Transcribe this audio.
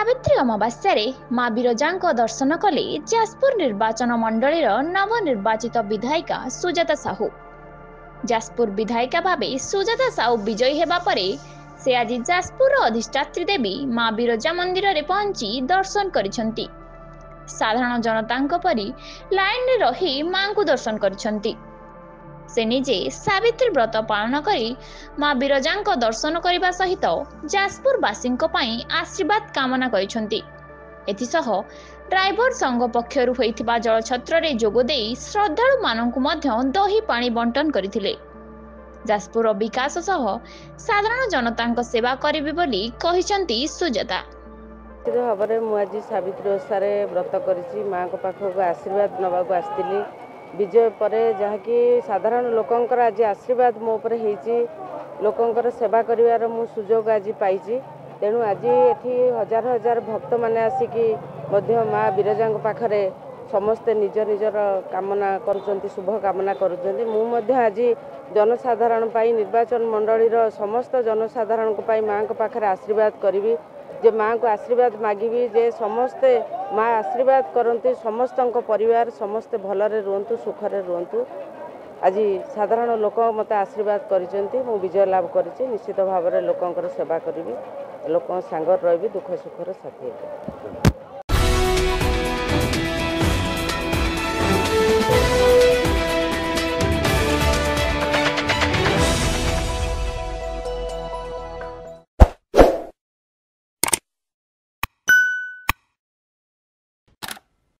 सावित्री अमावास्या माँ विरजा दर्शन कले जाजपुर निर्वाचन मंडलीर नवनिर्वाचित विधायिका सुजाता साहू। जाजपुर विधायिका भावे सुजाता साहू विजयी हेबा परे से आज जाजपुर अधिष्ठात्री देवी माँ विरजा मंदिर में पहुंची दर्शन करिसेंती। साधारण जनता परी लाइन में रही मां को दर्शन करिसेंती। से निजे सावित्री व्रत पालन करी माँ विरजा दर्शन करने सहित जाजपुरवासी आशीर्वाद कामना करिसेंती। एथिसह ड्राइवर संघ पक्षरु होइथिबा जलछत्र रे जोगदे श्रद्धालु माननकु मध्य दही पानी बंटन करथिले। जाजपुर विकास सह साधारण जनता सेवा करिबे बोली कहिसेंती सुजाता। भाव मु आज सावित्री ओषारे व्रत करिछि माँ को पाखक आशीर्वाद नवाक आसती विजय पर जहाँकि साधारण लोकंकर आज आशीर्वाद मो पर होइछि लोकंकर सेवा करिवार मु सुजोग आज पाइछि। तेणु आज एठी हजार हजार भक्त माने आसिकी मध्य माँ विरजा पाखरे समस्ते निज निजर कामना करुचंती शुभ कामना करुचंती। मु मध्य आज जनसाधारण पाई निर्वाचन मंडलीर समस्त जनसाधारण को पाई माँ को पाखरे आशीर्वाद करिवि जे माँ को आशीर्वाद मागिबी जे समस्ते माँ आशीर्वाद करती समस्त परिवार समस्ते भलरे रुहतु सुखरे रुहतु। आज साधारण लोक मत आशीर्वाद करिसेंती मु विजय लाभ करिछि। निश्चित भाव में लोकंकर सेवा करी लोक सांगर रही दुख सुखर साथी।